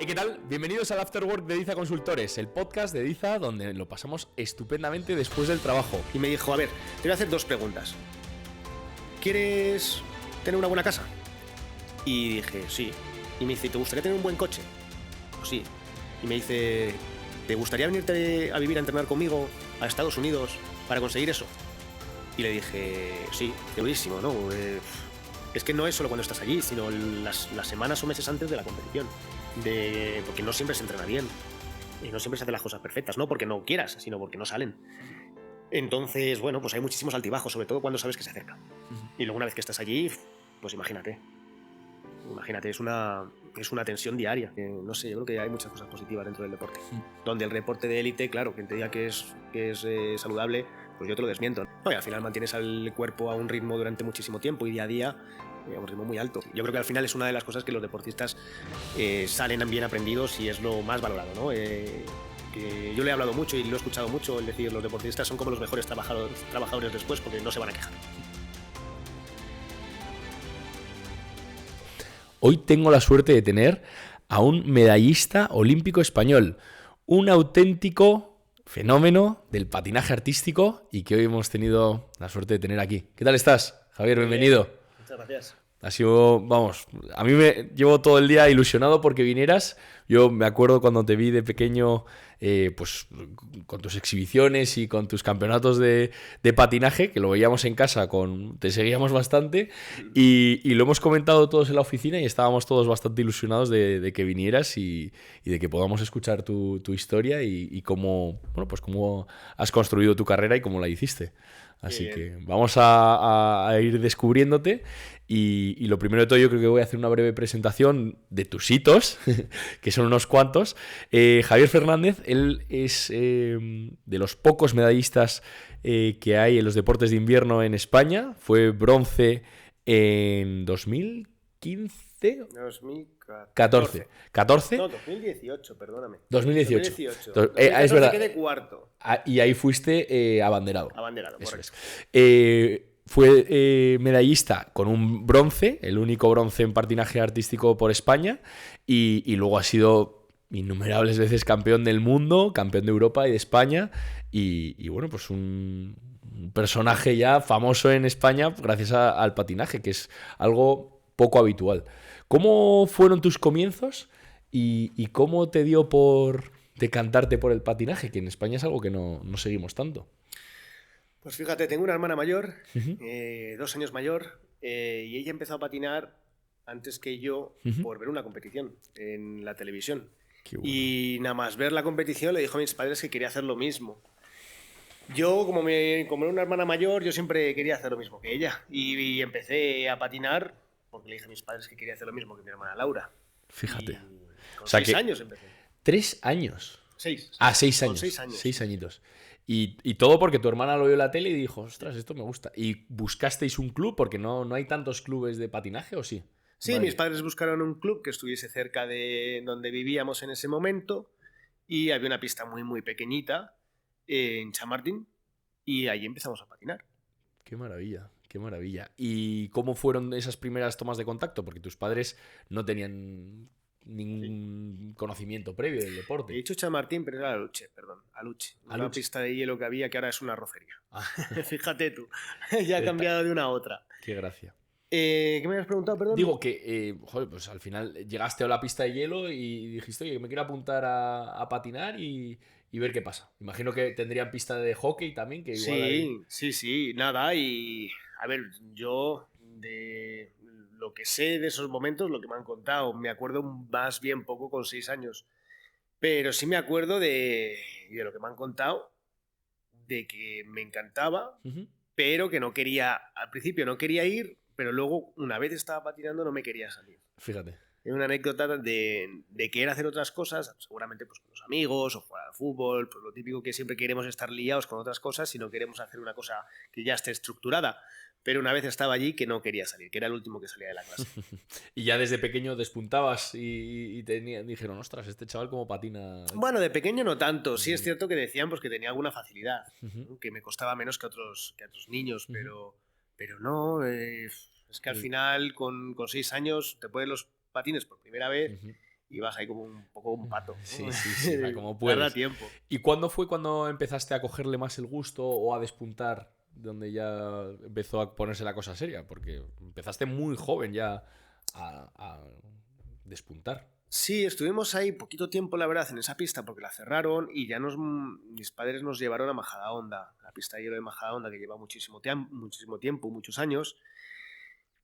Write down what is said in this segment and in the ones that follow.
¿Qué tal? Bienvenidos al Afterwork de Ediza Consultores, el podcast de Ediza donde lo pasamos estupendamente después del trabajo. Y me dijo, a ver, te voy a hacer dos preguntas. ¿Quieres tener una buena casa? Y dije, sí. Y me dice, ¿te gustaría tener un buen coche? Pues sí. Y me dice, ¿te gustaría venirte a vivir a entrenar conmigo a Estados Unidos para conseguir eso? Y le dije, sí, segurísimo, ¿no? Es que no es solo cuando estás allí, sino las semanas o meses antes de la competición. Porque no siempre se entrena bien. Y no siempre se hacen las cosas perfectas, no porque no quieras, sino porque no salen. Entonces, bueno, pues hay muchísimos altibajos, sobre todo cuando sabes que se acerca. Y luego una vez que estás allí, pues imagínate. Imagínate, es una tensión diaria. No sé, yo creo que hay muchas cosas positivas dentro del deporte. Donde el deporte de élite, claro, quien te diga que es saludable, pues yo te lo desmiento. No, y al final mantienes al cuerpo a un ritmo durante muchísimo tiempo y día a día a un ritmo muy alto. Yo creo que al final es una de las cosas que los deportistas salen bien aprendidos y es lo más valorado, ¿no? Que yo le he hablado mucho y lo he escuchado mucho, el decir, los deportistas son como los mejores trabajadores después porque no se van a quejar. Hoy tengo la suerte de tener a un medallista olímpico español, un auténtico fenómeno del patinaje artístico y que hoy hemos tenido la suerte de tener aquí. ¿Qué tal estás, Javier? Bienvenido. Muchas gracias. Ha sido, vamos, a mí me llevo todo el día ilusionado porque vinieras. Yo me acuerdo cuando te vi de pequeño, pues con tus exhibiciones y con tus campeonatos de patinaje, que lo veíamos en casa, te seguíamos bastante y lo hemos comentado todos en la oficina y estábamos todos bastante ilusionados de que vinieras y de que podamos escuchar tu historia y cómo, bueno, pues cómo has construido tu carrera y cómo la hiciste. Así que vamos a ir descubriéndote y lo primero de todo yo creo que voy a hacer una breve presentación de tus hitos, que son unos cuantos. Javier Fernández, él es de los pocos medallistas que hay en los deportes de invierno en España. Fue bronce en 2015. 2014. 14. No, 2018, perdóname. 2018. 2018. Es verdad. Quedé cuarto. Y ahí fuiste abanderado. Abanderado, Eso correcto. Fue medallista con un bronce, el único bronce en patinaje artístico por España, y luego ha sido innumerables veces campeón del mundo, campeón de Europa y de España, y bueno, pues un personaje ya famoso en España gracias al patinaje, que es algo poco habitual. ¿Cómo fueron tus comienzos y cómo te dio por decantarte por el patinaje, que en España es algo que no seguimos tanto? Pues fíjate, tengo una hermana mayor, 2 años mayor, y ella empezó a patinar antes que yo por ver una competición en la televisión. Qué bueno. Y nada más ver la competición le dijo a mis padres que quería hacer lo mismo. Yo, como era una hermana mayor, yo siempre quería hacer lo mismo que ella. Y empecé a patinar porque le dije a mis padres que quería hacer lo mismo que mi hermana Laura. Fíjate. Y con O sea 6 que- años empecé. 3 años. 6. 6 Con años. 6 años. 6 añitos. Y todo porque tu hermana lo vio en la tele y dijo, ostras, esto me gusta. ¿Y buscasteis un club? Porque no hay tantos clubes de patinaje, ¿o sí? Sí, Vale. mis padres buscaron un club que estuviese cerca de donde vivíamos en ese momento y había una pista muy, muy pequeñita en Chamartín y ahí empezamos a patinar. Qué maravilla, qué maravilla. ¿Y cómo fueron esas primeras tomas de contacto? Porque tus padres no tenían ningún conocimiento previo del He deporte. dicho Chamartín, pero era Aluche, perdón. Aluche. Una Aluche. pista de hielo que había que ahora es una rocería. Ah, Fíjate tú, ya ha cambiado de una a otra. qué gracia. ¿Qué me habías preguntado, perdón? Digo que, joder, pues al final llegaste a la pista de hielo y dijiste, oye, me quiero apuntar a patinar y ver qué pasa. Imagino que tendrían pista de hockey también, que igual hay... Sí, nada. Y a ver, yo de lo que sé de esos momentos, lo que me han contado, me acuerdo más bien poco con 6 años. Pero sí me acuerdo de lo que me han contado, de que me encantaba, Ujú. pero que no quería, al principio no quería ir, pero luego una vez estaba patinando no me quería salir. Fíjate. Es una anécdota de querer hacer otras cosas, seguramente pues con los amigos o jugar al fútbol, pues lo típico que siempre queremos estar liados con otras cosas y no queremos hacer una cosa que ya esté estructurada. Pero una vez estaba allí que no quería salir, que era el último que salía de la clase. Y ya desde pequeño despuntabas y dijeron, ostras, este chaval como patina. Bueno, de pequeño no tanto. Sí es cierto que decían pues, que tenía alguna facilidad, Ujú. ¿no? Que me costaba menos que otros niños, Ujú. pero no. Es que al final con 6 años te ponen los patines por primera vez Ujú. ibas ahí como un poco un pato, ¿no? Sí, sí, sí, va como Tarda puedes. tiempo. ¿Y cuándo fue cuando empezaste a cogerle más el gusto o a despuntar, donde ya empezó a ponerse la cosa seria? Porque empezaste muy joven ya a despuntar. Sí, estuvimos ahí poquito tiempo, la verdad, en esa pista porque la cerraron y ya mis padres nos llevaron a Majadahonda, la pista de hielo de Majadahonda que lleva muchísimo tiempo, muchos años.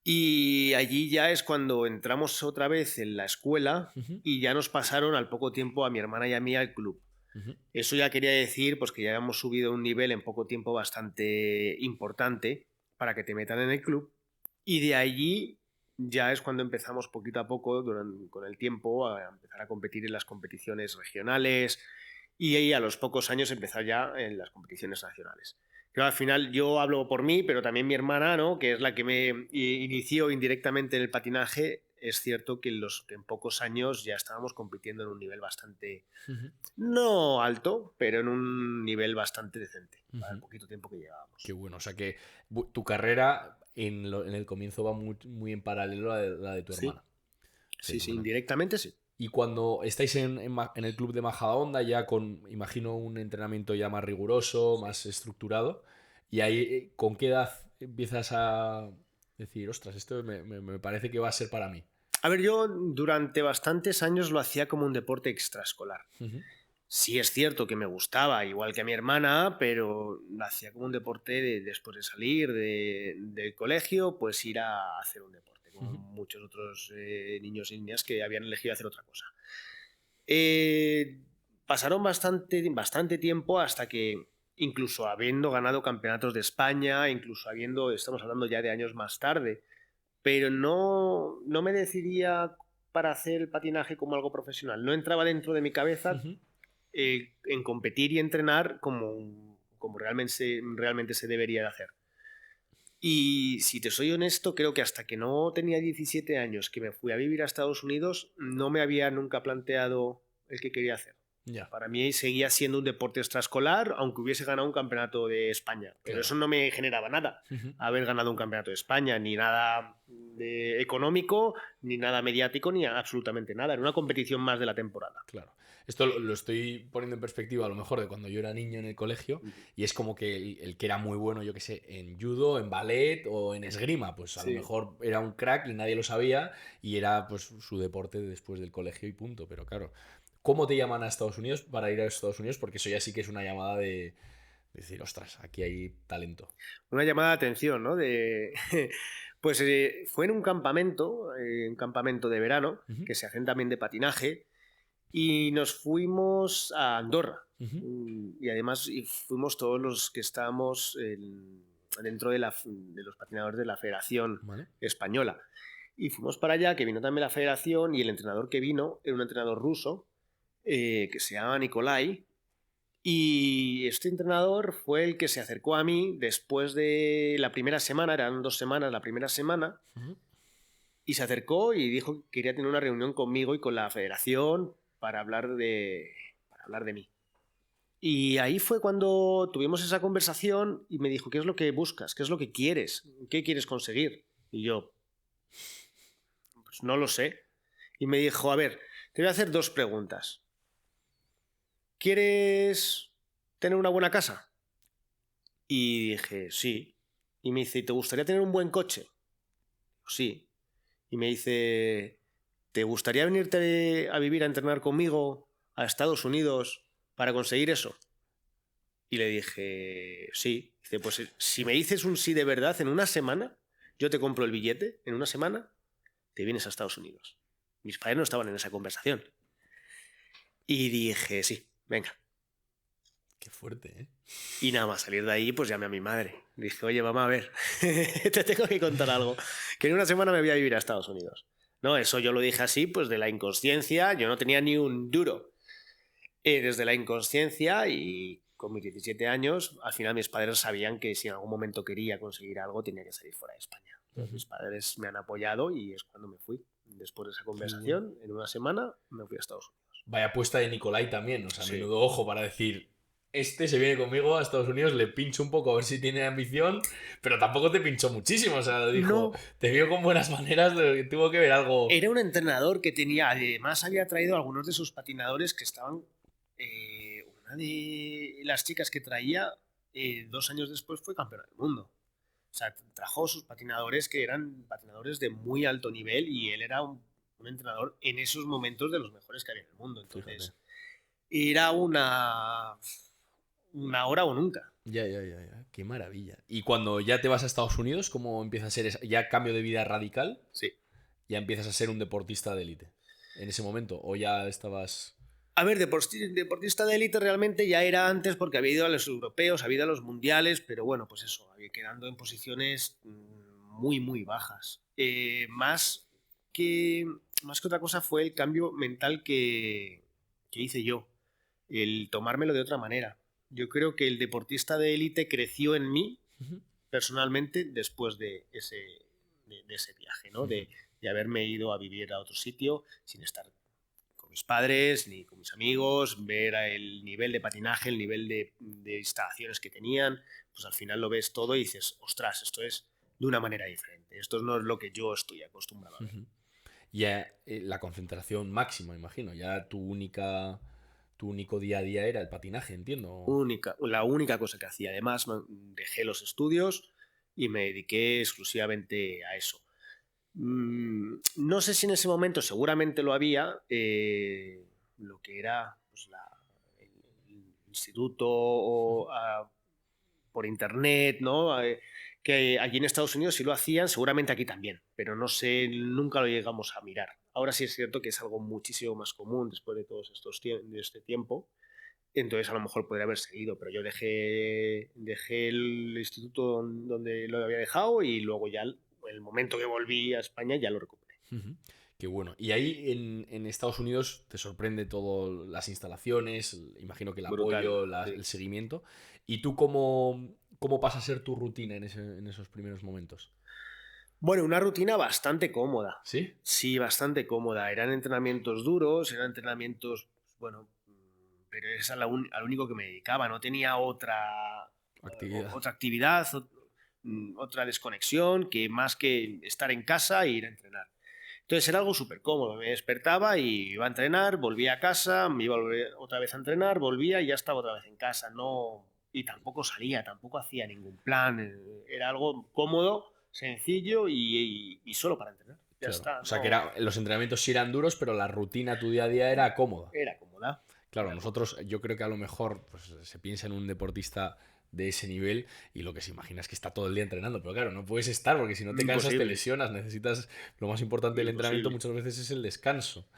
Y allí ya es cuando entramos otra vez en la escuela Ujú, y ya nos pasaron al poco tiempo a mi hermana y a mí al club. ujú, Eso ya quería decir pues que ya hemos subido un nivel en poco tiempo bastante importante para que te metan en el club. Y de allí ya es cuando empezamos poquito a poco, con el tiempo, a empezar a competir en las competiciones regionales y ahí a los pocos años empezar ya en las competiciones nacionales. Pero al final yo hablo por mí, pero también mi hermana, ¿no? Que es la que me inició indirectamente en el patinaje. Es cierto que que en pocos años ya estábamos compitiendo en un nivel bastante, ujú, no alto, pero en un nivel bastante decente para el ujú. poquito tiempo que Qué llevábamos. bueno, o sea que tu carrera en el comienzo va muy, muy en paralelo a la de tu Sí, hermana. sí, sí, Fenomenal. indirectamente sí. Y cuando estáis en el club de Majadahonda, ya con, imagino, un entrenamiento ya más riguroso, Sí. más estructurado, y ahí, ¿con qué edad empiezas a decir, ostras, esto me parece que va a ser para mí? A ver, yo durante bastantes años lo hacía como un deporte extraescolar. Ujú, Sí es cierto que me gustaba, igual que a mi hermana, pero lo hacía como un deporte después de salir del colegio, pues ir a hacer un deporte, como ujú, muchos otros niños y niñas que habían elegido hacer otra cosa. Eh, Pasaron bastante tiempo hasta que, incluso habiendo ganado campeonatos de España, incluso estamos hablando ya de años más tarde, pero no me decidía para hacer el patinaje como algo profesional. No entraba dentro de mi cabeza ujú. en competir y entrenar como realmente se debería de hacer. Y si te soy honesto, creo que hasta que no tenía 17 años, que me fui a vivir a Estados Unidos, no me había nunca planteado el que quería hacer. Ya, Para mí seguía siendo un deporte extraescolar, aunque hubiese ganado un campeonato de España. Pero eso claro. no me generaba nada. Ujú. Haber ganado un campeonato de España, ni nada económico, ni nada mediático, ni absolutamente nada. Era una competición más de la temporada. Claro. Esto lo estoy poniendo en perspectiva a lo mejor de cuando yo era niño en el colegio Ujú. y es como que el que era muy bueno, yo qué sé, en judo, en ballet o en esgrima, pues a lo Sí. mejor era un crack y nadie lo sabía y era pues su deporte después del colegio y punto. Pero claro, ¿cómo te llaman a Estados Unidos para ir a Estados Unidos? Porque eso ya sí que es una llamada de decir, ostras, aquí hay talento. Una llamada de atención, ¿no? Pues fue en un campamento de verano, Ujú, que se hacen también de patinaje, y nos fuimos a Andorra. ujú, Y además fuimos todos los que estábamos dentro de los patinadores de la Federación ¿vale? Española. Y fuimos para allá, que vino también la federación, y el entrenador que vino era un entrenador ruso, que se llama Nikolai, y este entrenador fue el que se acercó a mí después de la primera semana, eran 2 semanas la primera semana, Ujú, y se acercó y dijo que quería tener una reunión conmigo y con la federación para hablar de mí. Y ahí fue cuando tuvimos esa conversación y me dijo, ¿qué es lo que buscas? ¿Qué es lo que quieres? ¿Qué quieres conseguir? Y yo, pues no lo sé. Y me dijo, a ver, te voy a hacer 2 preguntas. ¿Quieres tener una buena casa? Y dije, sí. Y me dice, ¿te gustaría tener un buen coche? Sí. Y me dice, ¿te gustaría venirte a vivir a entrenar conmigo a Estados Unidos para conseguir eso? Y le dije, sí. Dice, pues si me dices un sí de verdad, en una semana, yo te compro el billete, en una semana, te vienes a Estados Unidos. Mis padres no estaban en esa conversación. Y dije, sí, venga. qué fuerte, ¿eh? Y nada más salir de ahí, pues llamé a mi madre. Dije, oye, mamá, a ver, te tengo que contar algo. Que en una semana me voy a vivir a Estados Unidos. No, eso yo lo dije así, pues de la inconsciencia. Yo no tenía ni un duro. Desde la inconsciencia y con mis 17 años, al final mis padres sabían que si en algún momento quería conseguir algo, tenía que salir fuera de España. Entonces Ujú, mis padres me han apoyado y es cuando me fui. Después de esa qué bueno. conversación, en una semana, me fui a Estados Unidos. Vaya apuesta de Nicolai también, o sea, Sí. menudo ojo para decir, este se viene conmigo a Estados Unidos, le pincho un poco a ver si tiene ambición, pero tampoco te pinchó muchísimo. O sea, dijo, No, te vio con buenas maneras, tuvo que ver algo. era un entrenador que tenía, además había traído a algunos de sus patinadores que estaban, una de las chicas que traía 2 años después fue campeona del mundo. O sea, trajo sus patinadores que eran patinadores de muy alto nivel y él era un entrenador en esos momentos de los mejores que había en el mundo. Fíjate. Entonces, era una hora o nunca. Ya. Qué maravilla. Y cuando ya te vas a Estados Unidos, ¿cómo empieza a ser ya cambio de vida radical? Sí. Ya empiezas a ser un deportista de élite. En ese momento, o ya estabas. A ver, deportista de élite realmente ya era antes porque había ido a los europeos, había ido a los mundiales, pero bueno, pues eso, había quedando en posiciones muy, muy bajas. Más que otra cosa fue el cambio mental que hice yo, el tomármelo de otra manera. Yo creo que el deportista de élite creció en mí Ujú. personalmente después de ese viaje, ¿no? De haberme ido a vivir a otro sitio sin estar con mis padres ni con mis amigos, ver el nivel de patinaje, el nivel de instalaciones que tenían, pues al final lo ves todo y dices, ostras, esto es de una manera diferente, esto no es lo que yo estoy acostumbrado a ver. Ujú. Ya la concentración máxima, imagino. Ya tu único día a día era el patinaje, entiendo. La única cosa que hacía, además dejé los estudios y me dediqué exclusivamente a eso. No sé si en ese momento seguramente lo había, lo que era pues, el instituto por internet, ¿no? Que allí en Estados Unidos sí lo hacían, seguramente aquí también, pero no sé, nunca lo llegamos a mirar. Ahora sí es cierto que es algo muchísimo más común después de todos de este tiempo, entonces a lo mejor podría haber seguido, pero yo dejé el instituto donde lo había dejado y luego ya el momento que volví a España ya lo recuperé. Ujú. Qué bueno. Y ahí en Estados Unidos te sorprende todo, las instalaciones, imagino que el Brutal, apoyo, sí. el seguimiento. ¿Y tú cómo pasa a ser tu rutina en esos primeros momentos? Bueno, una rutina bastante cómoda. ¿Sí? Sí, bastante cómoda. Eran entrenamientos duros, eran entrenamientos, bueno, pero es al único que me dedicaba. No tenía Actividad. otra actividad, otra desconexión, que más que estar en casa e ir a entrenar. Entonces era algo súper cómodo. Me despertaba y iba a entrenar, volvía a casa, me iba a volver otra vez a entrenar, volvía y ya estaba otra vez en casa. No, y tampoco salía, tampoco hacía ningún plan. Era algo cómodo, sencillo y solo para entrenar. Ya Claro. está, O sea que no. los entrenamientos sí eran duros, pero la rutina, tu día a día era cómoda. Era cómoda. Claro, Era cómoda. nosotros, yo creo que a lo mejor pues, se piensa en un deportista de ese nivel y lo que se imagina es que está todo el día entrenando, pero claro, no puedes estar porque si no te cansas te Imposible, lesionas, necesitas, lo más importante del entrenamiento imposible. muchas veces es el descanso.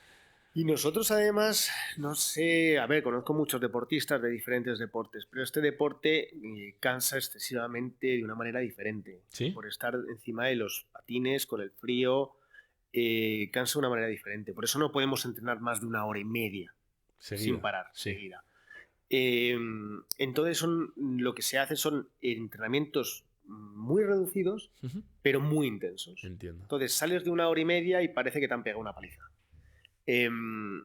Y nosotros además, no sé, a ver, conozco muchos deportistas de diferentes deportes, pero este deporte cansa excesivamente de una manera diferente. ¿Sí? Por estar encima de los patines, con el frío, cansa de una manera diferente. Por eso no podemos entrenar más de 1 hora y media sin Seguida, parar, sí. seguida. Entonces lo que se hace son entrenamientos muy reducidos, Ujú. pero muy intensos. Entiendo. Entonces sales de 1 hora y media y parece que te han pegado una paliza. Em,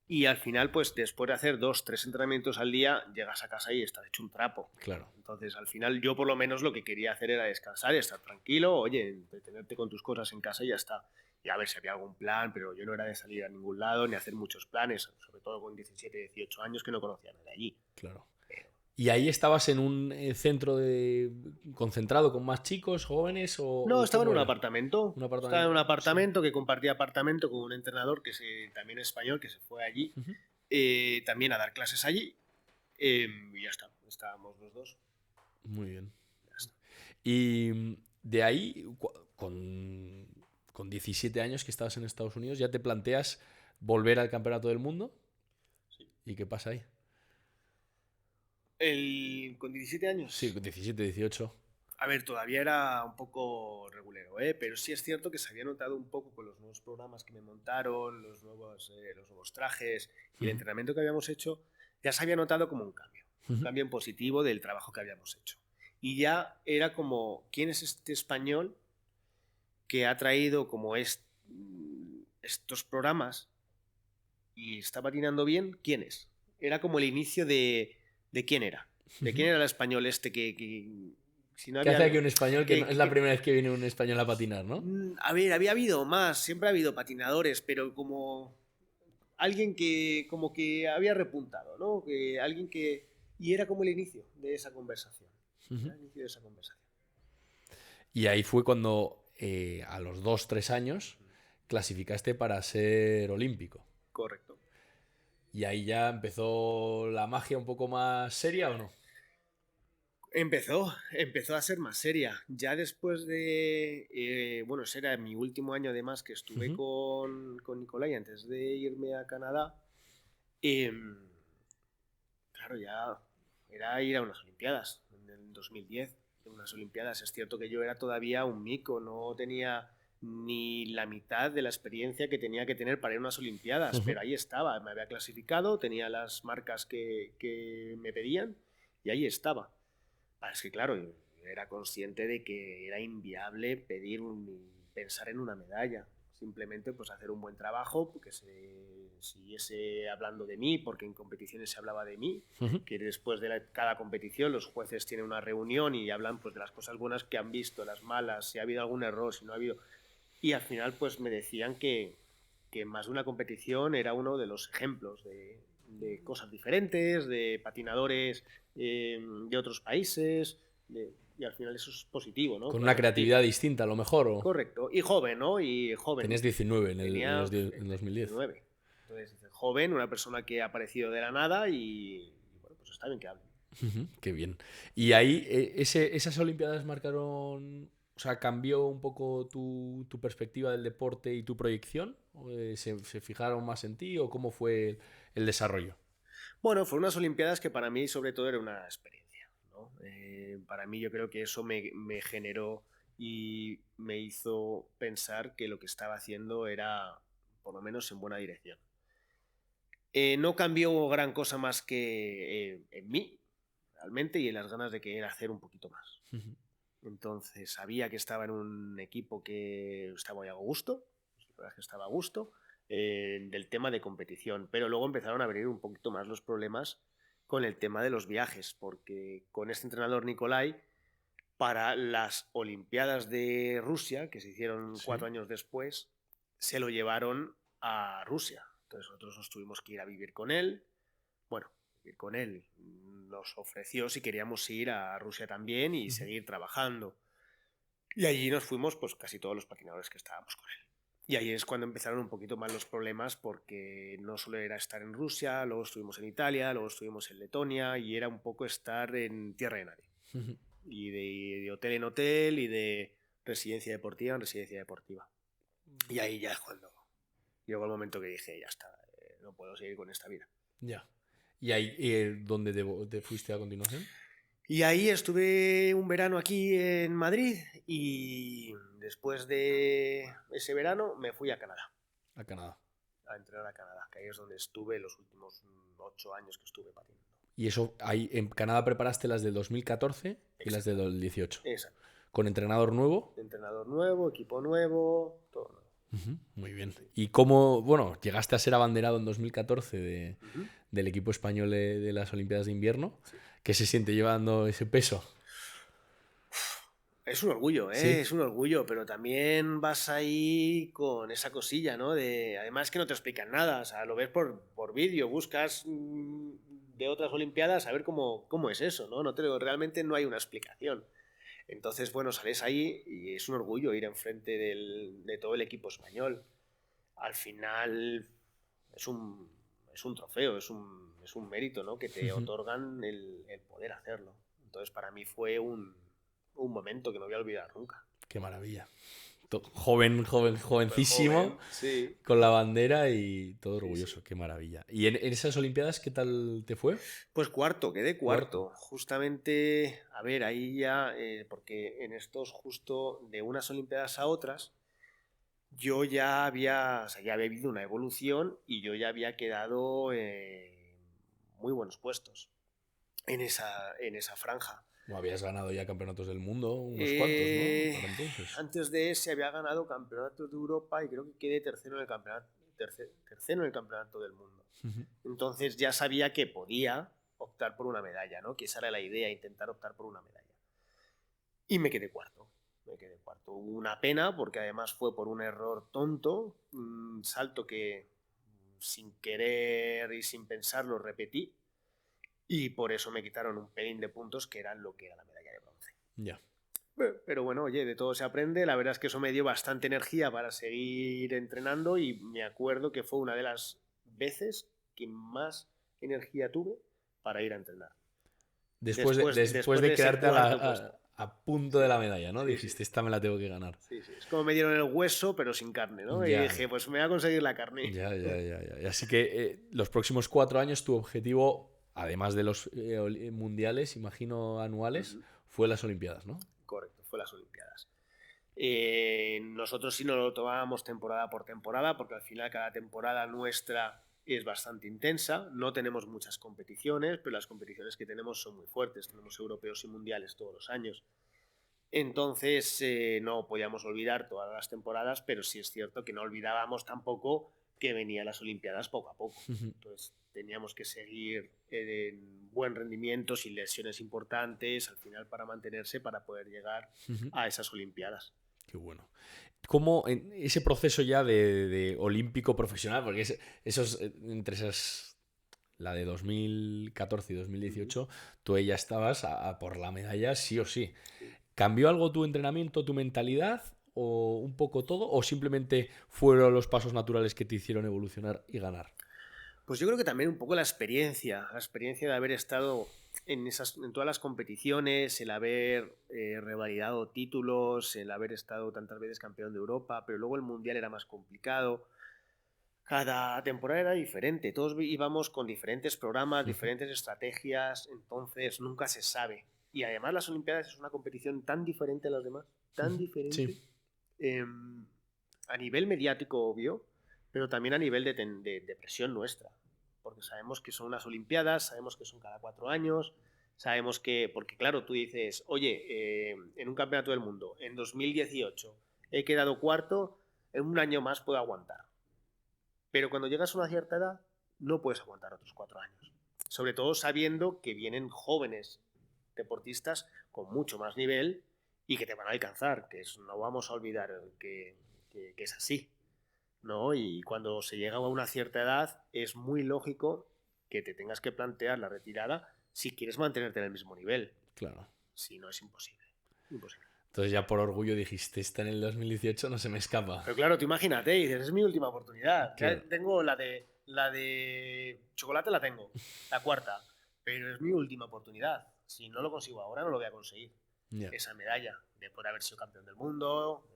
y al final, pues después de hacer 2, 3 entrenamientos al día, llegas a casa y estás hecho un trapo. Claro. Entonces, al final, yo por lo menos lo que quería hacer era descansar y estar tranquilo, oye, entretenerte con tus cosas en casa y ya está. Y a ver si había algún plan, pero yo no era de salir a ningún lado ni hacer muchos planes, sobre todo con 17, 18 años que no conocía nada de allí. Claro. Pero ¿Y ahí estabas en un centro concentrado con más chicos, jóvenes no, o estaba en cómo un era? apartamento. Un Estaba en un apartamento. Sí. apartamento que compartía apartamento con un entrenador también español que se fue allí Ujú. también a dar clases allí. Y ya está, estábamos los dos. Muy bien. Ya está. Y de ahí, con 17 años que estabas en Estados Unidos, ¿ya te planteas volver al Campeonato del Mundo? Sí. ¿Y qué pasa ahí? Con 17 Sí, años. con 17, 18. A ver, todavía era un poco regulero, ¿eh? Pero sí es cierto que se había notado un poco con los nuevos programas que me montaron, los nuevos trajes y el Ujú, entrenamiento que habíamos hecho, ya se había notado como un ujú. cambio en positivo del trabajo que habíamos hecho. Y ya era como, ¿quién es este español que ha traído como estos programas y está patinando bien? ¿Quién es? Era como el inicio ¿de quién era? ¿De quién era el español este si no ¿Qué había... hace aquí un español que que- no es la que- primera vez que viene un español a patinar, ¿no? A ver, había habido más, siempre ha habido patinadores, pero como alguien que como que había repuntado, ¿no? Que alguien que... Y era como el inicio de esa conversación. Era el inicio de esa conversación. Y ahí fue cuando a los 2, 3 años clasificaste para ser olímpico. Correcto. ¿Y ahí ya empezó la magia un poco más seria o no? Empezó a ser más seria. Ya después de, bueno, ese era mi último año además que estuve Ujú. con Nicolai antes de irme a Canadá. em, claro, ya era ir a unas Olimpiadas en el 2010. En unas Olimpiadas. Es cierto que yo era todavía un mico, no tenía ni la mitad de la experiencia que tenía que tener para ir a unas Olimpiadas, Ujú. pero ahí estaba, me había clasificado, tenía las marcas que me pedían y ahí estaba. Es que claro, yo era consciente de que era inviable pensar en una medalla. Simplemente pues hacer un buen trabajo, que se siguiese hablando de mí, porque en competiciones se hablaba de mí, Ujú. que después de cada competición los jueces tienen una reunión y hablan pues de las cosas buenas que han visto, las malas, si ha habido algún error, si no ha habido... Y al final pues me decían que más de una competición era uno de los ejemplos de cosas diferentes, de patinadores de otros países, y al final eso es positivo, ¿no? Con una Claro, creatividad distinta, a lo mejor. ¿O? correcto. Y joven, ¿no? Y joven. Tenías 19 Tenía en 2010. 19. Entonces, joven, una persona que ha aparecido de la nada y bueno, pues está bien que hable. Ujú. Qué bien. Y ahí, esas Olimpiadas marcaron, o sea, cambió un poco tu perspectiva del deporte y tu proyección. ¿O, se fijaron más en ti o cómo fue el desarrollo? Bueno, fueron unas Olimpiadas que para mí sobre todo era una experiencia, ¿no? Para mí yo creo que eso me generó y me hizo pensar que lo que estaba haciendo era por lo menos en buena dirección. No cambió gran cosa más que en mí, realmente, y en las ganas de querer hacer un poquito más. Ujú. Entonces sabía que estaba en un equipo que estaba muy a gusto, la verdad es que estaba a gusto, del tema de competición, pero luego empezaron a venir un poquito más los problemas con el tema de los viajes, porque con este entrenador Nicolai, para las Olimpiadas de Rusia, que se hicieron Sí. 4 años después, se lo llevaron a Rusia. Entonces nosotros nos tuvimos que ir a vivir con él. Bueno, vivir con él. Nos ofreció si queríamos ir a Rusia también y Ujú. seguir trabajando. Y allí nos fuimos pues casi todos los patinadores que estábamos con él. Y ahí es cuando empezaron un poquito más los problemas porque no solo era estar en Rusia, luego estuvimos en Italia, luego estuvimos en Letonia y era un poco estar en tierra de nadie. Ujú. Y de hotel en hotel y de residencia deportiva en residencia deportiva. Y ahí ya es cuando llegó el momento que dije, ya está, no puedo seguir con esta vida. Ya. ¿Y ahí dónde te fuiste a continuación? Y ahí estuve un verano aquí en Madrid y después de ese verano me fui a Canadá, A Canadá. a entrenar a Canadá, que ahí es donde estuve los últimos 8 años que estuve patinando. Y eso, ahí en Canadá preparaste las del 2014 y las del Exacto, 2018. exacto. ¿Con entrenador nuevo? Entrenador nuevo, equipo nuevo, todo nuevo. Ujú. Muy bien. ¿Y cómo, bueno, llegaste a ser abanderado en 2014 Ujú. del equipo español de las Olimpiadas de Invierno? Sí. ¿Qué se siente llevando ese peso? Es un orgullo, Sí. es un orgullo, pero también vas ahí con esa cosilla, ¿no? Además que no te explican nada, o sea, lo ves por vídeo, buscas de otras Olimpiadas a ver cómo es eso, ¿no? Realmente no hay una explicación. Entonces, bueno, sales ahí y es un orgullo ir enfrente de todo el equipo español. Al final es un trofeo, es un mérito, ¿no? Que te otorgan el poder hacerlo. Entonces, para mí fue un momento que no voy a olvidar nunca. Qué maravilla. Joven, Súper jovencísimo, joven, sí. con la bandera y todo Sí, sí. orgulloso. Qué maravilla. ¿Y en esas Olimpiadas qué tal te fue? Pues cuarto, quedé Cuarto. cuarto. Justamente, a ver, ahí ya, porque en estos justo de unas Olimpiadas a otras, yo ya había, o sea, ya había habido una evolución y yo ya había quedado en muy buenos puestos en esa franja. No habías ganado ya campeonatos del mundo, unos cuantos, ¿no? Para entonces. Antes de ese había ganado campeonatos de Europa y creo que quedé tercero en el campeonato, tercero en el campeonato del mundo. Ujú. Entonces ya sabía que podía optar por una medalla, ¿no? Que esa era la idea, intentar optar por una medalla. Y me quedé cuarto. Hubo una pena porque además fue por un error tonto, un salto que sin querer y sin pensarlo repetí, y por eso me quitaron un pelín de puntos que eran lo que era la medalla de bronce. Ya. Pero bueno, oye, de todo se aprende. La verdad es que eso me dio bastante energía para seguir entrenando y me acuerdo que fue una de las veces que más energía tuve para ir a entrenar. Después de ser quedarte cuarto puesto. a punto de la medalla, ¿no? Sí, Dijiste, esta me la tengo que ganar. Sí. Es como me dieron el hueso, pero sin carne, ¿no? Ya. Y dije, pues me voy a conseguir la carne. Ya. Y así que los próximos 4 años tu objetivo, además de los mundiales, imagino anuales, fue las Olimpiadas, ¿no? Correcto, fue las Olimpiadas. Nosotros sí nos lo tomábamos temporada por temporada, porque al final cada temporada nuestra es bastante intensa. No tenemos muchas competiciones, pero las competiciones que tenemos son muy fuertes. Tenemos europeos y mundiales todos los años. Entonces no podíamos olvidar todas las temporadas, pero sí es cierto que no olvidábamos tampoco que venían las Olimpiadas poco a poco. Entonces teníamos que seguir en buen rendimiento, sin lesiones importantes, al final para mantenerse, para poder llegar a esas Olimpiadas. Qué bueno. ¿Cómo en ese proceso ya de olímpico profesional, porque entre esas, la de 2014 y 2018, tú ya estabas por la medalla sí o sí? ¿Cambió algo tu entrenamiento, tu mentalidad, o un poco todo, o simplemente fueron los pasos naturales que te hicieron evolucionar y ganar? Pues yo creo que también un poco la experiencia de haber estado en todas las competiciones, el haber revalidado títulos, el haber estado tantas veces campeón de Europa, pero luego el Mundial era más complicado. Cada temporada era diferente, todos íbamos con diferentes programas, diferentes estrategias, entonces nunca se sabe. Y además las Olimpiadas es una competición tan diferente a las demás, tan diferente, a nivel mediático, obvio, pero también a nivel de presión nuestra, porque sabemos que son unas Olimpiadas, sabemos que son cada 4 años, sabemos que, porque claro, tú dices, oye, en un campeonato del mundo, en 2018 he quedado cuarto, en un año más puedo aguantar. Pero cuando llegas a una cierta edad, no puedes aguantar otros 4 años. Sobre todo sabiendo que vienen jóvenes deportistas con mucho más nivel y que te van a alcanzar, no vamos a olvidar que es así, ¿no? Y cuando se llega a una cierta edad es muy lógico que te tengas que plantear la retirada si quieres mantenerte en el mismo nivel. Claro. Si no, es imposible. Imposible. Entonces ya por orgullo dijiste, esta en el 2018 no se me escapa. Pero claro, tú imagínate, dices, es mi última oportunidad. Claro. Tengo la de chocolate, la tengo, la cuarta, pero es mi última oportunidad. Si no lo consigo ahora, no lo voy a conseguir. Yeah. Esa medalla, de poder haber sido campeón del mundo,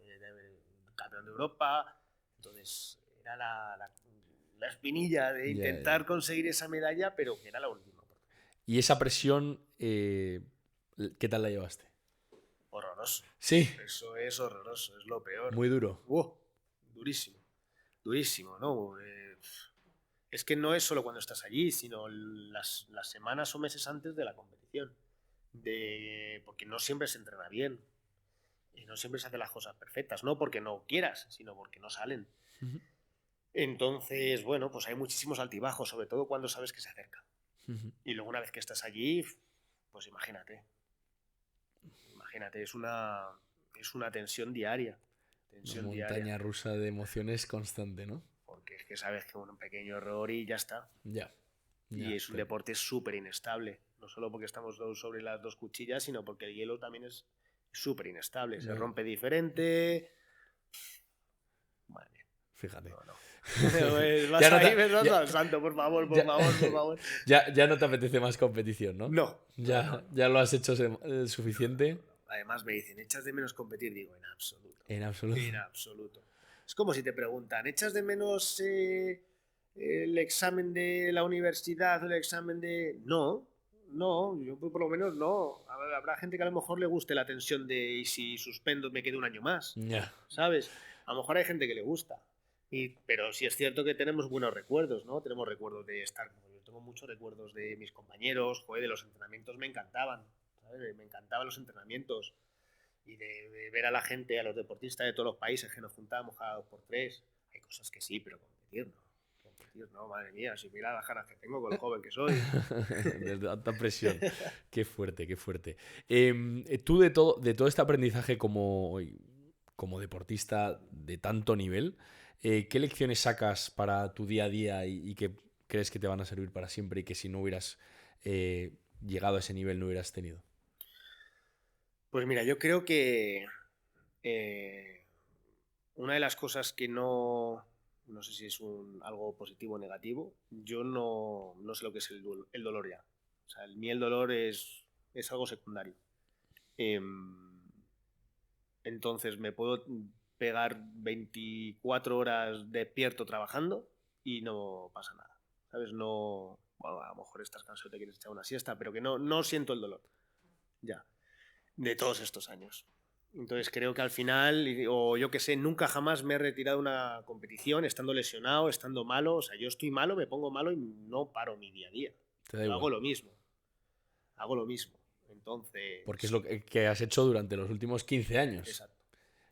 campeón de Europa. Entonces, era la espinilla de intentar conseguir esa medalla, pero que era la última oportunidad. ¿Y esa presión, qué tal la llevaste? Horroroso. Sí. Eso es horroroso, es lo peor. Muy duro. Durísimo. Durísimo, ¿no? Es que no es solo cuando estás allí, sino las semanas o meses antes de la competición. Porque no siempre se entrena bien. Y no siempre se hacen las cosas perfectas. No porque no quieras, sino porque no salen. Entonces, bueno, pues hay muchísimos altibajos, sobre todo cuando sabes que se acerca. Y luego una vez que estás allí, pues imagínate. Es una tensión diaria. Una montaña rusa de emociones constante, ¿no? Porque es que sabes que un pequeño error y ya está. Y es un deporte súper inestable. No solo porque estamos sobre las dos cuchillas, sino porque el hielo también es súper inestable. Se rompe diferente. Madre mía. Fíjate. No. Vas al santo, por favor. Ya no te apetece más competición, ¿no? No. Ya lo has hecho suficiente. Además me dicen, ¿echas de menos competir? Digo, en absoluto. En absoluto. En absoluto. Es como si te preguntan, ¿echas de menos el examen de la universidad o el examen de...? No, yo por lo menos no. Habrá gente que a lo mejor le guste la tensión de y si suspendo me quedo un año más. ¿Sabes? A lo mejor hay gente que le gusta. Pero sí es cierto que tenemos buenos recuerdos, ¿no? Tenemos recuerdos de estar... Yo tengo muchos recuerdos de mis compañeros, de los entrenamientos me encantaban. ¿Sabes? Me encantaban los entrenamientos. Y de ver a la gente, a los deportistas de todos los países que nos juntábamos cada 2 por 3. Hay cosas que sí, pero competir no. tío, no, madre mía, si mira las ganas que tengo con lo joven que soy. De tanta presión. Qué fuerte, qué fuerte. Tú de todo este aprendizaje como deportista de tanto nivel, ¿qué lecciones sacas para tu día a día y que crees que te van a servir para siempre y que si no hubieras llegado a ese nivel no hubieras tenido? Pues mira, yo creo que eh, una de las cosas que no sé si es algo positivo o negativo, yo no sé lo que es el dolor ya. O sea, el dolor es algo secundario. Em, entonces me puedo pegar 24 horas despierto trabajando y no pasa nada. ¿Sabes? No, bueno, a lo mejor estás cansado y te quieres echar una siesta, pero que no siento el dolor. Ya. De todos estos años. Entonces creo que al final, o yo que sé, nunca jamás me he retirado de una competición estando lesionado, estando malo. O sea, yo estoy malo, me pongo malo y no paro mi día a día. Te da Yo hago igual. lo mismo. Hago lo mismo. Porque es Entonces, lo que has hecho durante los últimos 15 años. exacto.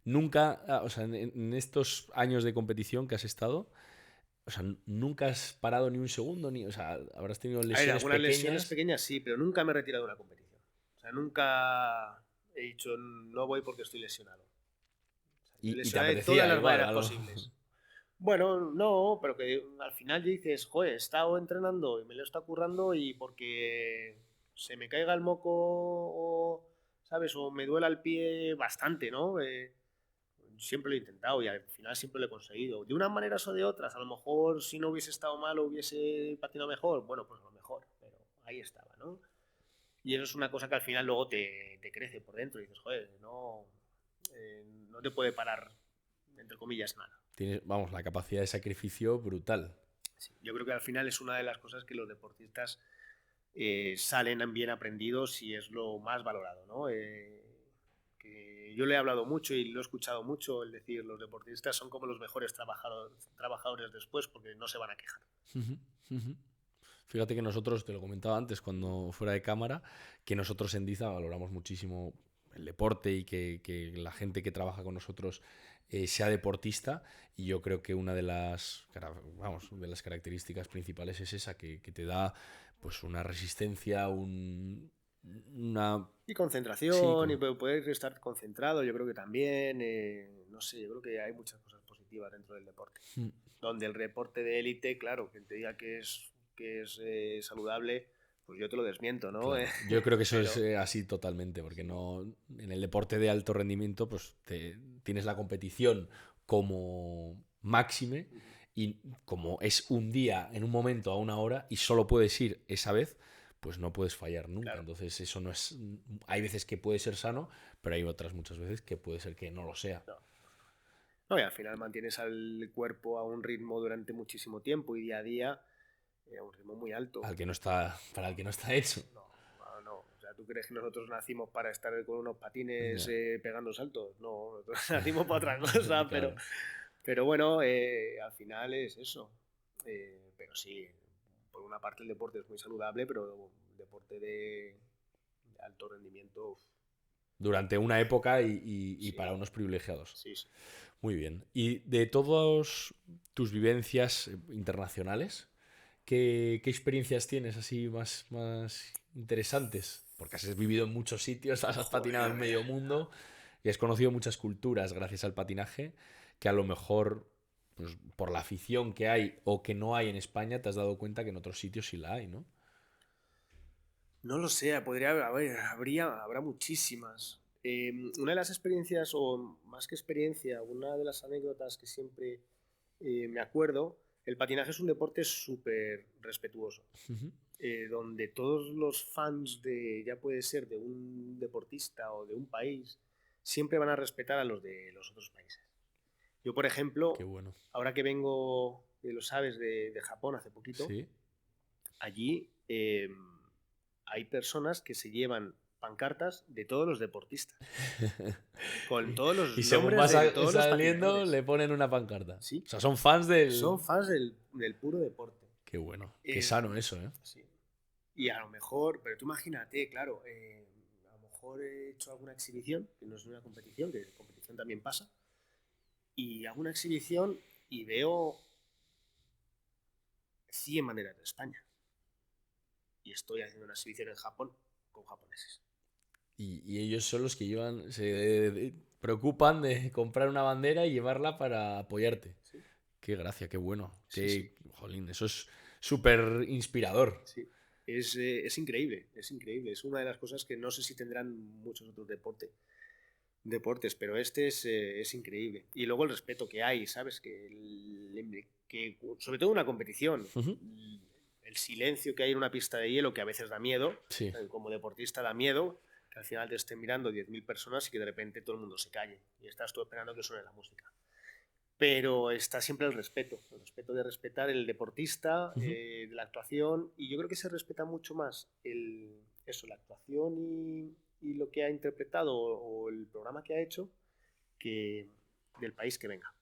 Nunca, o sea, en estos años de competición que has estado, o sea, nunca has parado ni un segundo, o sea, habrás tenido A ver, lesiones algunas lesiones pequeñas pequeñas sí, pero nunca me he retirado de una competición. O sea, nunca he dicho no voy porque estoy lesionado. O sea, yo he y te lesionado de todas apetecía las igual maneras algo. posibles. Bueno, no, pero que al final dices, joder, he estado entrenando y me lo está currando y porque se me caiga el moco o, ¿sabes? O me duela el pie bastante, ¿no? Siempre lo he intentado y al final siempre lo he conseguido. De unas maneras o de otras, a lo mejor si no hubiese estado mal o hubiese patinado mejor, bueno, pues a lo mejor, pero ahí estaba, ¿no? Y eso es una cosa que al final luego te crece por dentro y dices, joder, no te puede parar, entre comillas, nada. Tienes, vamos, la capacidad de sacrificio brutal. Sí, yo creo que al final es una de las cosas que los deportistas salen bien aprendidos y es lo más valorado, ¿no? Que yo le he hablado mucho y lo he escuchado mucho, el decir, los deportistas son como los mejores trabajadores después porque no se van a quejar. Ujú, ujú. Fíjate que nosotros, te lo comentaba antes cuando fuera de cámara, que nosotros en Diza valoramos muchísimo el deporte y que la gente que trabaja con nosotros sea deportista, y yo creo que una de de las características principales es esa, que te da pues una resistencia, una... Y Sí, concentración, y poder estar concentrado, yo creo que también, no sé, yo creo que hay muchas cosas positivas dentro del deporte. Donde el deporte de élite, claro, que te diga que es saludable, pues yo te lo desmiento, ¿no? claro, yo creo que eso Pero es así totalmente, porque no en el deporte de alto rendimiento pues tienes la competición como máxime, y como es un día, en un momento, a una hora y solo puedes ir esa vez, pues no puedes fallar nunca. claro, Entonces eso no es... Hay veces que puede ser sano, pero hay otras muchas veces que puede ser que no lo sea. no. No, y al final mantienes al cuerpo a un ritmo durante muchísimo tiempo y día a día a un ritmo muy alto. Al que no está, para el que no está hecho. No. O sea, ¿tú crees que nosotros nacimos para estar con unos patines Ya, pegando saltos? No, nosotros nacimos para otra cosa, claro. pero bueno, al final es eso. Pero sí, por una parte el deporte es muy saludable, pero el deporte de alto rendimiento, uf, Durante una época y sí, para unos privilegiados. sí, sí. Muy bien. Y de todas tus vivencias internacionales, ¿qué experiencias tienes así más interesantes? Porque has vivido en muchos sitios, has patinado en Joder. medio mundo y has conocido muchas culturas gracias al patinaje, que a lo mejor, pues, por la afición que hay o que no hay en España, te has dado cuenta que en otros sitios sí la hay, ¿no? No lo sé, habrá muchísimas. Una de las experiencias, o más que experiencia, una de las anécdotas que siempre me acuerdo, el patinaje es un deporte súper respetuoso, Ujú. donde todos los fans ya puede ser de un deportista o de un país, siempre van a respetar a los de los otros países. Yo, por Qué ejemplo, bueno. ahora que vengo, lo sabes, de Japón hace poquito, Sí. allí hay personas que se llevan pancartas de todos los deportistas, con todos Y los según nombres vas de todos los saliendo, patinadores. le ponen una pancarta. O Sí, sea, son fans del... son fans del puro deporte. Qué bueno. Qué Eh, sano eso, ¿eh? sí. Y a lo mejor, pero tú imagínate, claro, a lo mejor he hecho alguna exhibición, que no es una competición, que competición también pasa, y hago una exhibición y veo 100 banderas de España. Y estoy haciendo una exhibición en Japón con japoneses. Y ellos son los que se preocupan de comprar una bandera y llevarla para apoyarte. Sí, Qué gracia, qué bueno. sí. Jolín, eso es súper inspirador. Sí. Es increíble, es increíble. Es una de las cosas que no sé si tendrán muchos otros deportes, pero este es increíble. Y luego el respeto que hay, ¿sabes? Que sobre todo en una competición, Ujú. el silencio que hay en una pista de hielo que a veces da miedo, Sí. como deportista da miedo, que al final te estén mirando 10.000 personas y que de repente todo el mundo se calle y estás tú esperando que suene la música. Pero está siempre el respeto de respetar el deportista, Ujú. de la actuación, y yo creo que se respeta mucho más la actuación y lo que ha interpretado o el programa que ha hecho que del país que venga.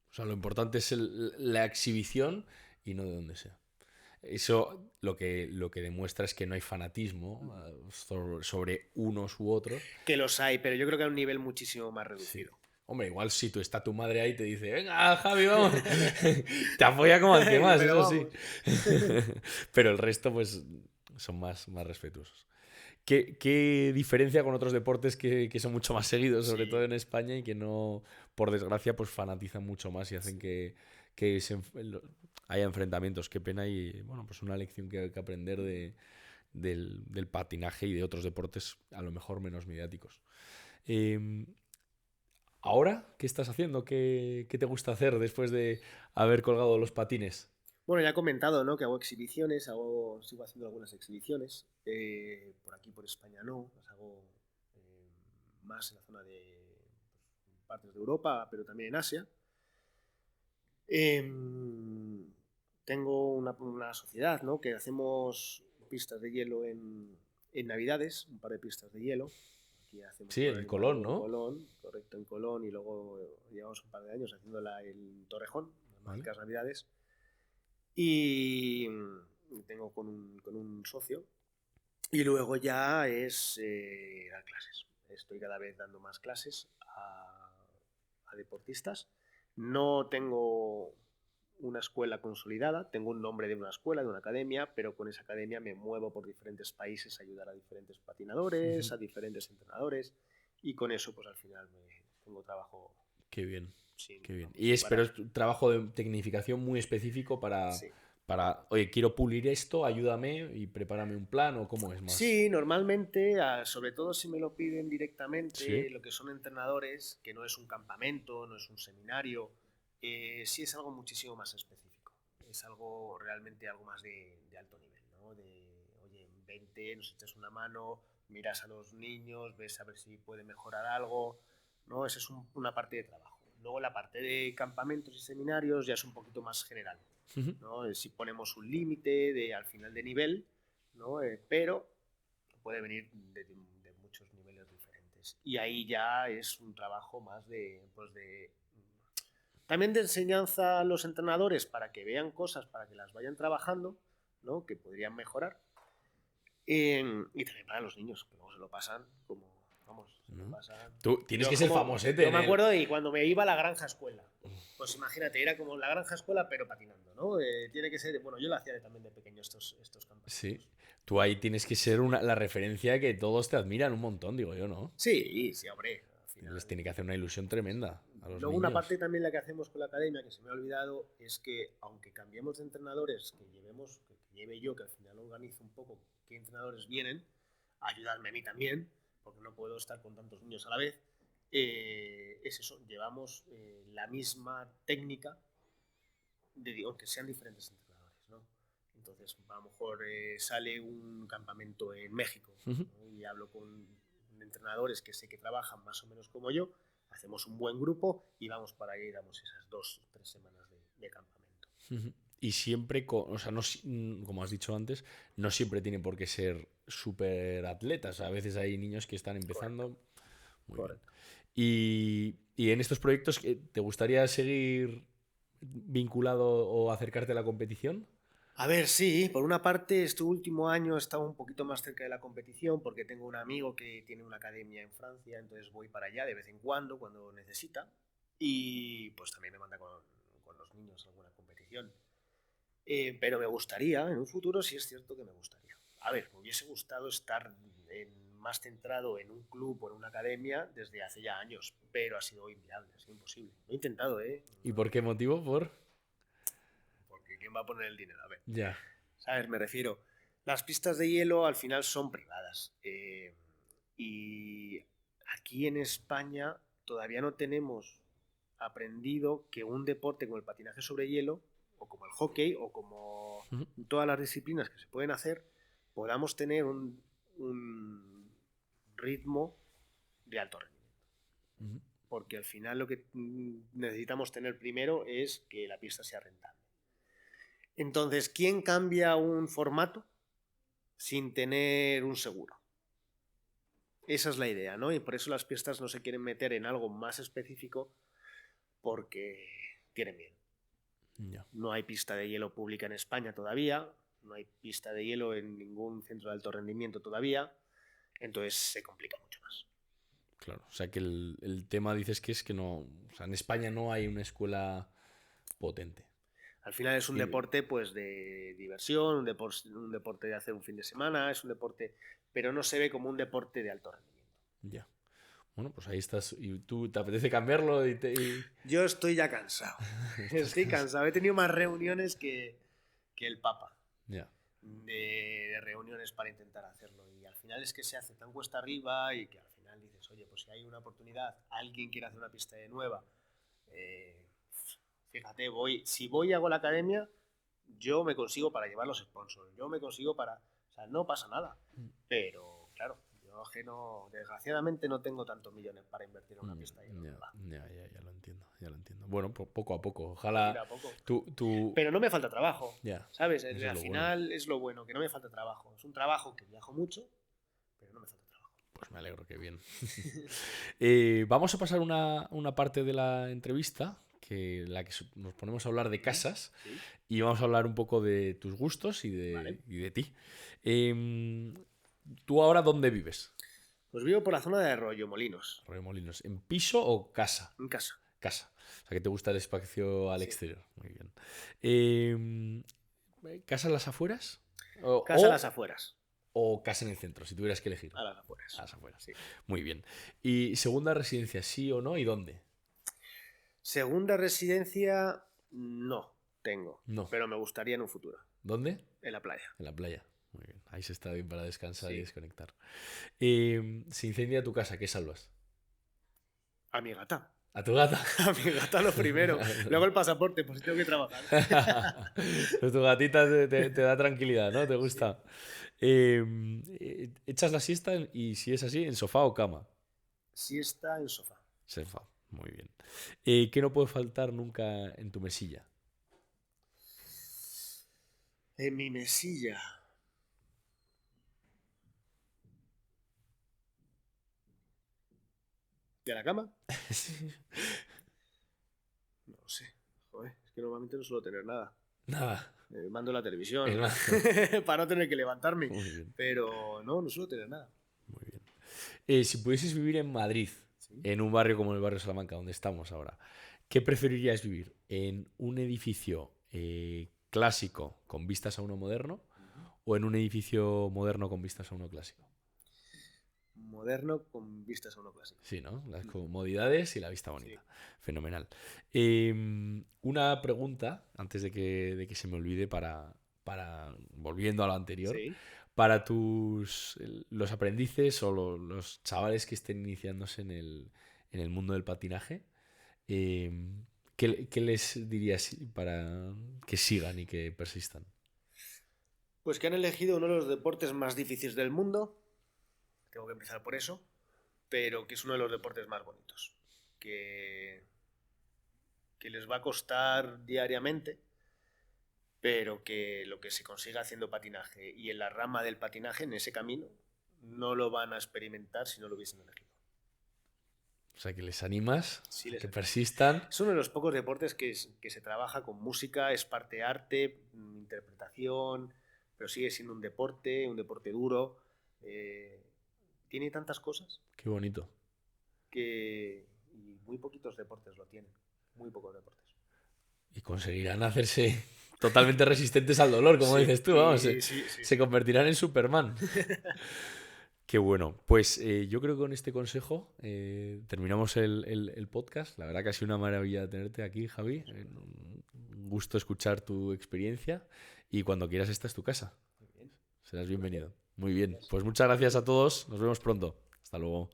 O sea, lo importante es la exhibición y no de donde sea. Eso lo que demuestra es que no hay fanatismo sobre unos u otros. Que los hay, pero yo creo que a un nivel muchísimo más Sí. reducido. Hombre, igual si tú está tu madre ahí y te dice, venga, Javi, vamos. Te apoya como al que más, Pero eso sí. vamos. Pero el resto, pues, son más respetuosos. ¿Qué diferencia con otros deportes que son mucho más seguidos, sobre todo Sí, en España, y que no, por desgracia, pues fanatizan mucho más y hacen sí. que haya enfrentamientos? Qué pena y, bueno, pues una lección que hay que aprender del patinaje y de otros deportes, a lo mejor menos mediáticos. Eh, ¿Ahora qué estás haciendo? ¿Qué te gusta hacer después de haber colgado los patines? Bueno, ya he comentado, ¿no? Que hago exhibiciones, sigo haciendo algunas exhibiciones. Por aquí, por España, no. Las hago más en la zona de partes de Europa, pero también en Asia. Tengo una sociedad, ¿no? Que hacemos pistas de hielo en Navidades, un par de pistas de hielo. Aquí hacemos Sí, un en año Colón, algo en ¿no? Colón, correcto, en Colón, y luego llevamos un par de años haciéndola en Torrejón, las Vale. mágicas Navidades. Y tengo con un socio. Y luego ya es dar clases. Estoy cada vez dando más clases a deportistas. No tengo una escuela consolidada, tengo un nombre de una escuela, de una academia, pero con esa academia me muevo por diferentes países a ayudar a diferentes patinadores, Ujú. a diferentes entrenadores, y con eso pues al final tengo trabajo Qué bien, sin, qué bien. vamos, sin Pero parar. es un trabajo de tecnificación muy específico Sí. oye, quiero pulir esto, ayúdame y prepárame un plan, o cómo es más. Sí, normalmente, sobre todo si me lo piden Sí. directamente, lo que son entrenadores, que no es un campamento, no es un seminario, sí es algo muchísimo más específico. Es algo realmente algo más de alto nivel, ¿no? Oye, vente, nos echas una mano, miras a los niños, ves a ver si puede mejorar algo, ¿no? Esa es una parte de trabajo. Luego la parte de campamentos y seminarios ya es un poquito más general, Ujú. ¿no? Si ponemos un límite al final de nivel, ¿no? Pero puede venir de muchos niveles diferentes. Y ahí ya es un trabajo más también de enseñanza a los entrenadores para que vean cosas, para que las vayan trabajando, ¿no? Que podrían mejorar. Y también para los niños, que luego se lo pasan como, vamos, se lo ¿No? pasan. Tú tienes Yo, que ser como, famosete yo en me el. acuerdo de cuando me iba a la granja escuela. Pues imagínate, era como la granja escuela, pero patinando, ¿no? Tiene que ser, bueno, yo lo hacía también de pequeño estos Sí. campamentos. Tú ahí tienes que ser la referencia que todos te admiran un montón, digo yo, ¿no? Sí, sí, hombre, al Les final. tiene que hacer una ilusión tremenda a los Luego una niños. parte también la que hacemos con la academia, que se me ha olvidado, es que aunque cambiemos de entrenadores, que lleve yo, que al final organizo un poco qué entrenadores vienen, a ayudarme a mí también, porque no puedo estar con tantos niños a la vez, es eso, llevamos la misma técnica, aunque sean diferentes entrenadores, ¿no? Entonces, a lo mejor sale un campamento en México, Ujú. ¿no? Y hablo con entrenadores que sé que trabajan más o menos como yo, hacemos un buen grupo y vamos para ahí, damos esas 2 o 3 semanas de campamento. Ujú. Y siempre, o sea, no, como has dicho antes, no siempre tiene por qué ser súper atletas. A veces hay niños que están Correcto, empezando. Muy bien. correcto. Y en estos proyectos, ¿te gustaría seguir vinculado o acercarte a la competición? A ver, sí, por una parte, este último año he estado un poquito más cerca de la competición porque tengo un amigo que tiene una academia en Francia, entonces voy para allá de vez en cuando necesita, y pues también me manda con los niños a alguna competición. Pero me gustaría, en un futuro sí es cierto que me gustaría. A ver, me hubiese gustado estar más centrado en un club o en una academia desde hace ya años, pero ha sido inviable, ha sido imposible. Lo he intentado, ¿eh? ¿Y por qué motivo? Porque ¿quién va a poner el dinero? A ver, Ya. ¿sabes? Me refiero, las pistas de hielo al final son privadas. Y aquí en España todavía no tenemos aprendido que un deporte como el patinaje sobre hielo, o como el hockey, o como Ujú. todas las disciplinas que se pueden hacer, podamos tener un ritmo de alto rendimiento. Ujú. Porque al final lo que necesitamos tener primero es que la pista sea rentable. Entonces, ¿quién cambia un formato sin tener un seguro? Esa es la idea, ¿no? Y por eso las pistas no se quieren meter en algo más específico porque tienen miedo. Ya. No hay pista de hielo pública en España todavía, no hay pista de hielo en ningún centro de alto rendimiento todavía, entonces se complica mucho más. Claro. O sea que el tema dices que es que no. O sea, en España no hay una escuela potente. Al final es un Y- deporte pues de diversión, un deporte de hacer un fin de semana, es un deporte, pero no se ve como un deporte de alto rendimiento. Ya. Bueno, pues ahí estás. ¿Y tú te apetece cambiarlo? Yo estoy ya cansado. Estás Estoy cansado. He tenido más reuniones que el Papa Ya. de reuniones para intentar hacerlo. Y al final es que se hace tan cuesta arriba y que al final dices, oye, pues si hay una oportunidad, alguien quiere hacer una pista de nueva, eh, fíjate, si voy y hago la academia, yo me consigo para llevar los sponsors, yo me consigo para... O sea, no pasa nada. Pero, claro, yo que no, desgraciadamente no tengo tantos millones para invertir en una pista de nueva. Ya lo entiendo, ya lo entiendo. Bueno, poco a poco. Ir Ojalá a poco. tú... Pero no me falta trabajo, Ya, ¿sabes? eso es Al lo bueno. final es lo bueno, que no me falta trabajo. Es un trabajo que viajo mucho, pero no me falta trabajo. Pues me alegro, que bien. Vamos a pasar una parte de la entrevista que la que nos ponemos a hablar de casas ¿Sí? y vamos a hablar un poco de tus gustos Vale. y de ti. ¿Tú ahora dónde vives? Pues vivo por la zona de Arroyomolinos, Remolinos. ¿En piso o casa? en casa. Casa. O sea, que te gusta el espacio al Sí. exterior. Muy bien. ¿Casa en las afueras? Casa a las afueras. ¿O casa en el centro, si tuvieras que elegir? A las afueras. A las afueras. Sí. Muy bien. ¿Y segunda residencia, sí o no? ¿Y dónde? Segunda residencia, no tengo. No. Pero me gustaría en un futuro. ¿Dónde? En la playa. En la playa. Muy bien. Ahí se está bien para descansar y Sí. desconectar. Se incendia tu casa, ¿qué salvas? A mi gata. ¿A tu gata? A mi gata lo primero. Luego el pasaporte, pues tengo que trabajar. Pues tu gatita te da tranquilidad, ¿no? ¿Te gusta? ¿Echas la siesta y si es así, en sofá o cama? Siesta en sofá. Sofá, muy bien. ¿Qué no puede faltar nunca en tu mesilla? En mi mesilla. ¿De la cama? No lo sé. Joder, es que normalmente no suelo tener nada. Nada. Mando la televisión El mando. para no tener que levantarme. Muy bien, Pero no suelo tener nada. muy bien. Si pudieses vivir en Madrid, ¿Sí? en un barrio como el barrio Salamanca, donde estamos ahora, ¿qué preferirías vivir? ¿En un edificio clásico con vistas a uno moderno o en un edificio moderno con vistas a uno clásico? Moderno con vistas a uno clásico. Sí, ¿no? Las comodidades y la vista bonita. Sí. Fenomenal. Una pregunta, antes de que se me olvide, volviendo a lo anterior, Sí. para los aprendices o los chavales que estén iniciándose en el mundo del patinaje, ¿qué les dirías para que sigan y que persistan? Pues que han elegido uno de los deportes más difíciles del mundo. Tengo que empezar por eso. Pero que es uno de los deportes más bonitos. Que les va a costar diariamente, pero que lo que se consiga haciendo patinaje y en la rama del patinaje, en ese camino, no lo van a experimentar si no lo hubiesen elegido. O sea, que les animas, Sí, que persistan. Es uno de los pocos deportes que se trabaja con música, es parte arte, interpretación, pero sigue siendo un deporte duro. Tiene tantas cosas Qué bonito. que y muy poquitos deportes lo tienen. Muy pocos deportes. Y conseguirán hacerse totalmente resistentes al dolor, como Sí, dices tú, vamos, sí. se convertirán en Superman. Qué bueno. Pues yo creo que con este consejo terminamos el podcast. La verdad que ha sido una maravilla tenerte aquí, Javi. Un gusto escuchar tu experiencia y cuando quieras esta es tu casa. Serás bienvenido. Muy bien. Pues muchas gracias a todos. Nos vemos pronto. Hasta luego.